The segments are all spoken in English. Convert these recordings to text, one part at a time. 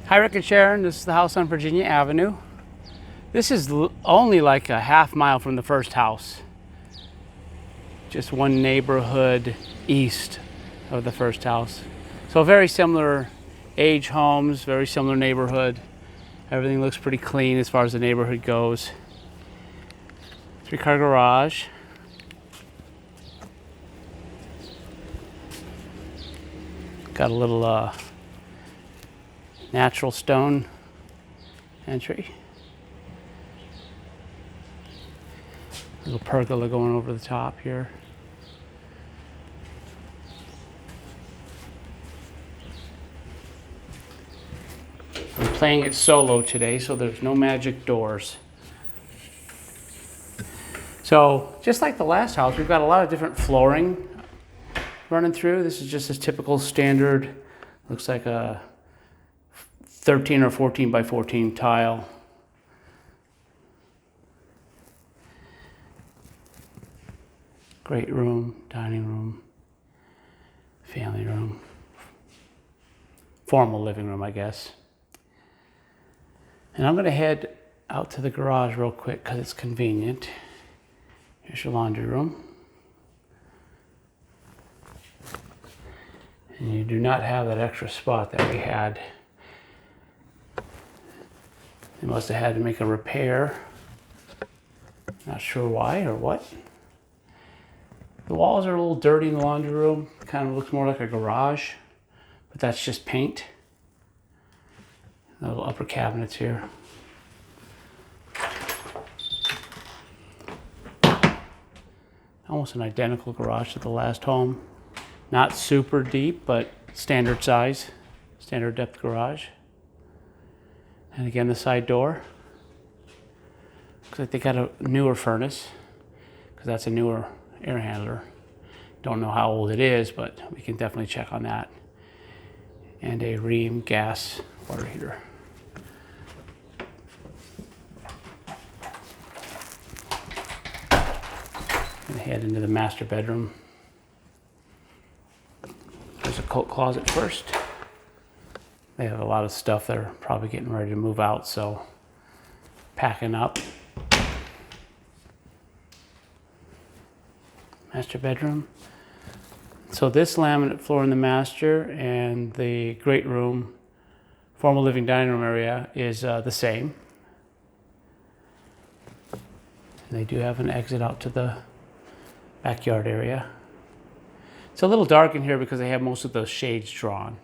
Hi, Rick and Sharon. This is the house on Virginia Avenue. This is only like a half mile from the first house. Just one neighborhood east of the first house. So very similar age homes, very similar neighborhood. Everything looks pretty clean as far as the neighborhood goes. 3-car garage. Got a little natural stone entry. Little pergola going over the top here. I'm playing it solo today, so there's no magic doors. So just like the last house, we've got a lot of different flooring running through. This is just a typical standard, looks like a 13 or 14 by 14 tile. Great room, dining room, family room, formal living room, I guess. And I'm gonna head out to the garage real quick because it's convenient. Here's your laundry room. And you do not have that extra spot that we had. They must have had to make a repair. Not sure why or what. The walls are a little dirty in the laundry room. Kind of looks more like a garage, but that's just paint. The little upper cabinets here. Almost an identical garage to the last home. Not super deep, but standard size, standard depth garage. And again, the side door. Looks like they got a newer furnace, because that's a newer air handler. Don't know how old it is, but we can definitely check on that. And a Rheem gas water heater. And head into the master bedroom. There's a coat closet first. They have a lot of stuff. They're probably getting ready to move out, so packing up. Master bedroom. So this laminate floor in the master and the great room, formal living dining room area is the same. And they do have an exit out to the backyard area. It's a little dark in here because they have most of the shades drawn.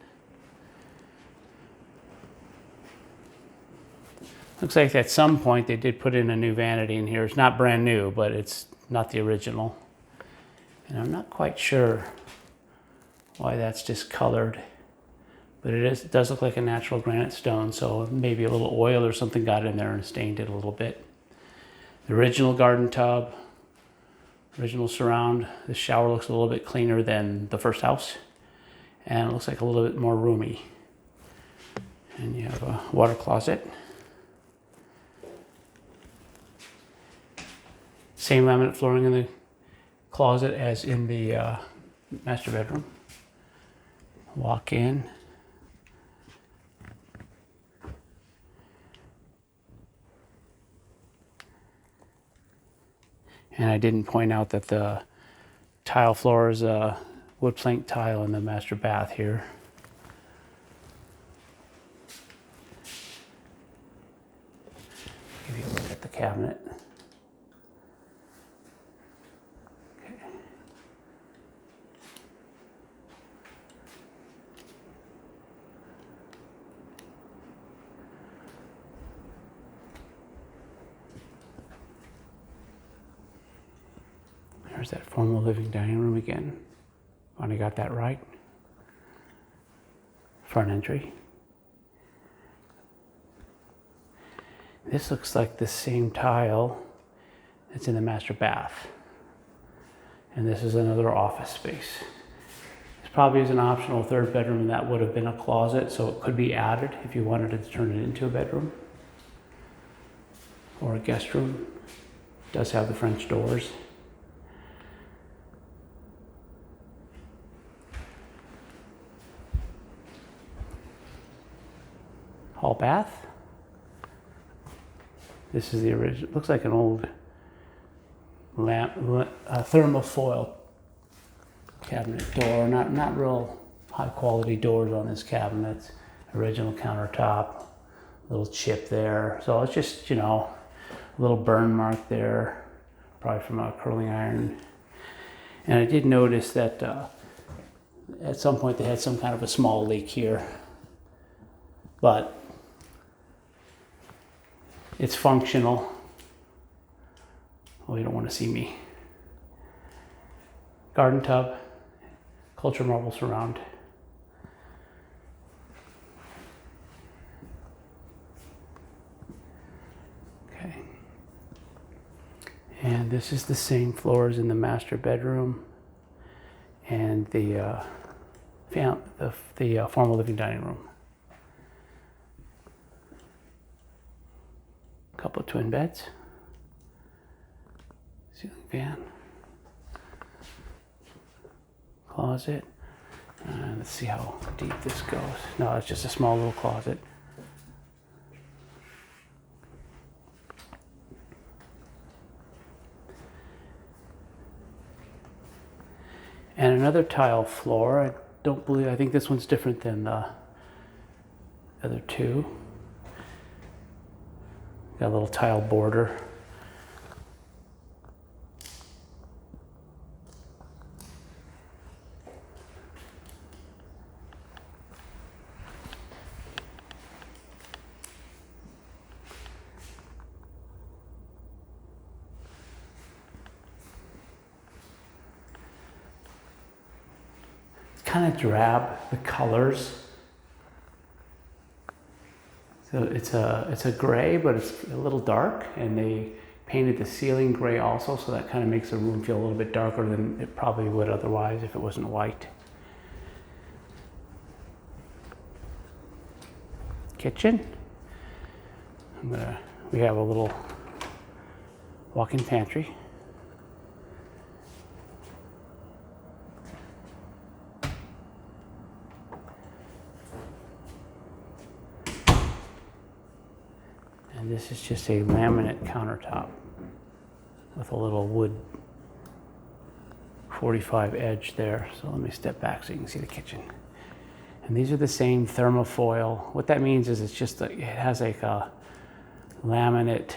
Looks like at some point they did put in a new vanity in here. It's not brand new, but it's not the original. And I'm not quite sure why that's discolored, but it does look like a natural granite stone, so maybe a little oil or something got in there and stained it a little bit. The original garden tub, original surround. The shower looks a little bit cleaner than the first house, and it looks like a little bit more roomy. And you have a water closet. Same laminate flooring in the closet as in the master bedroom. Walk in. And I didn't point out that the tile floor is a wood plank tile in the master bath here. Give you a look at the cabinet. There's that formal living dining room again. Finally got that right. Front entry. This looks like the same tile that's in the master bath. And this is another office space. This probably is an optional third bedroom, and that would have been a closet, so it could be added if you wanted to turn it into a bedroom or a guest room. It does have the French doors. hall bath. This is the original, looks like an old thermofoil cabinet door. Not real high quality doors on this cabinet. Original countertop, little chip there. So it's just, a little burn mark there, probably from a curling iron. And I did notice that at some point they had some kind of a small leak here, but it's functional. Oh, you don't want to see me. Garden tub, culture marble surround. Okay. And this is the same floor as in the master bedroom and the formal living dining room. Couple of twin beds, ceiling fan, closet. Let's see how deep this goes. No, it's just a small little closet. And another tile floor. I think this one's different than the other two. Got a little tile border. It's kind of drab, the colors. So it's a gray, but it's a little dark, and they painted the ceiling gray also, so that kind of makes the room feel a little bit darker than it probably would otherwise if it wasn't white. Kitchen. We have a little walk-in pantry. And this is just a laminate countertop with a little wood 45 edge there. So let me step back so you can see the kitchen. And these are the same thermofoil. What that means is it has like a laminate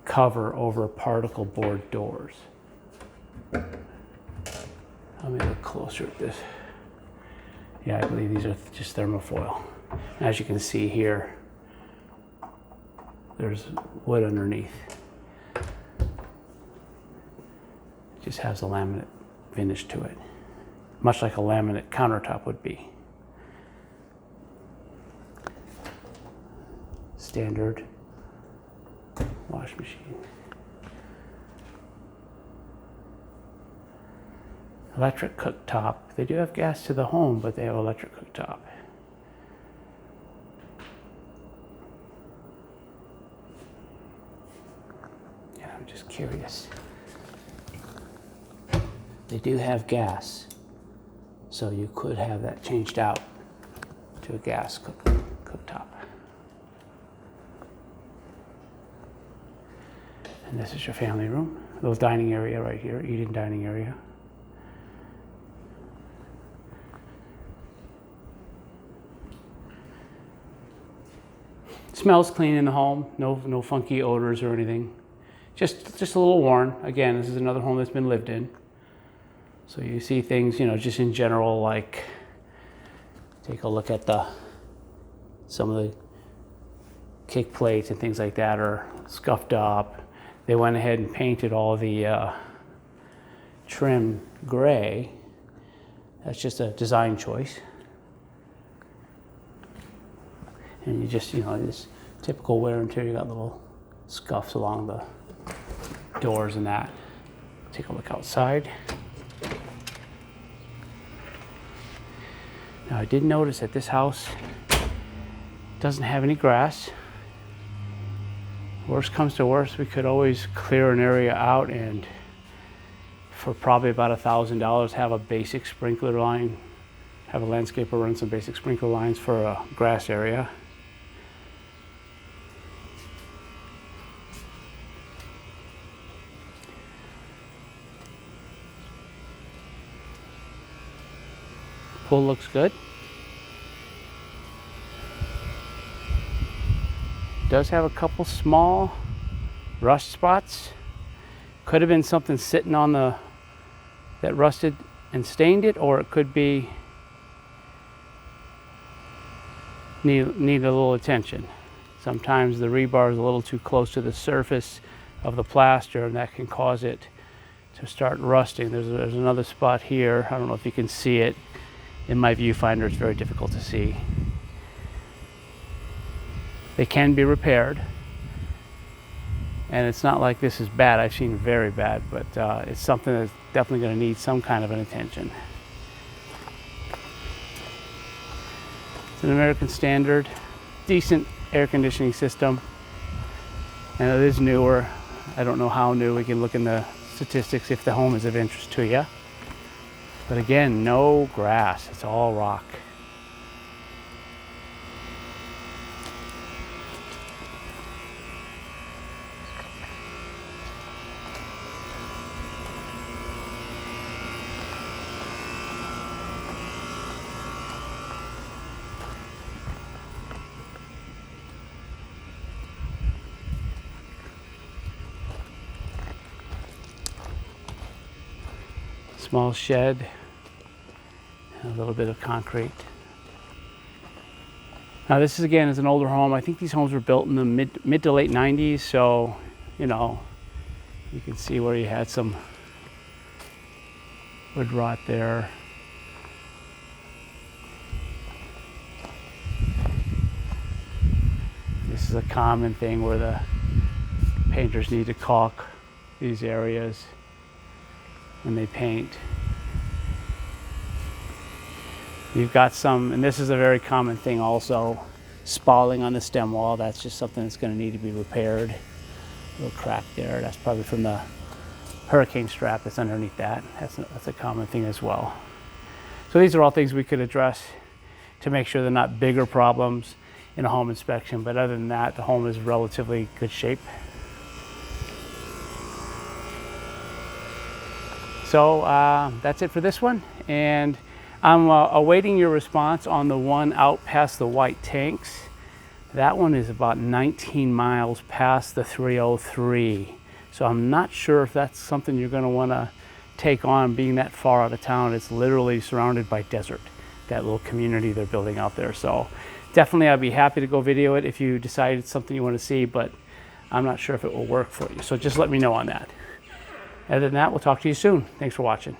cover over particle board doors. Let me look closer at this. Yeah, I believe these are just thermofoil. As you can see here, there's wood underneath. It just has a laminate finish to it, much like a laminate countertop would be. Standard wash machine. Electric cooktop. They do have gas to the home, but they have electric cooktop. Yeah, I'm just curious. They do have gas, so you could have that changed out to a gas cooktop. And this is your family room. Little dining area right here, eating dining area. Smells clean in the home. No funky odors or anything. Just a little worn. Again, this is another home that's been lived in. So you see things, just in general, like take a look at some of the kick plates and things like that are scuffed up. They went ahead and painted all the trim gray. That's just a design choice. And you just, this typical wear and tear, you got little scuffs along the doors and that. Take a look outside. Now I did notice that this house doesn't have any grass. Worst comes to worst, we could always clear an area out and for probably about $1,000 have a basic sprinkler line Have a landscaper run some basic sprinkler lines for a grass area. Pool looks good. Does have a couple small rust spots. Could have been something sitting on the that rusted and stained it, or it could be need a little attention. Sometimes the rebar is a little too close to the surface of the plaster, and that can cause it to start rusting. There's another spot here. I don't know if you can see it. In my viewfinder, it's very difficult to see. They can be repaired, and it's not like this is bad. I've seen very bad, but it's something that's definitely going to need some kind of an attention. It's an American Standard, decent air conditioning system, and it is newer. I don't know how new. We can look in the statistics if the home is of interest to you. But again, no grass, it's all rock. Small shed, a little bit of concrete. Now this is again is an older home. I think these homes were built in the mid to late 90s, so you know, you can see where you had some wood rot there. This is a common thing where the painters need to caulk these areas when they paint. You've got some, and this is a very common thing also, spalling on the stem wall. That's just something that's going to need to be repaired. A little crack there. That's probably from the hurricane strap that's underneath that. That's a common thing as well. So these are all things we could address to make sure they're not bigger problems in a home inspection. But other than that, the home is relatively good shape. So that's it for this one, and I'm awaiting your response on the one out past the white tanks. That one is about 19 miles past the 303. So I'm not sure if that's something you're going to want to take on, being that far out of town. It's literally surrounded by desert, that little community they're building out there. So definitely I'd be happy to go video it if you decide it's something you want to see, but I'm not sure if it will work for you. So just let me know on that. Other than that, we'll talk to you soon. Thanks for watching.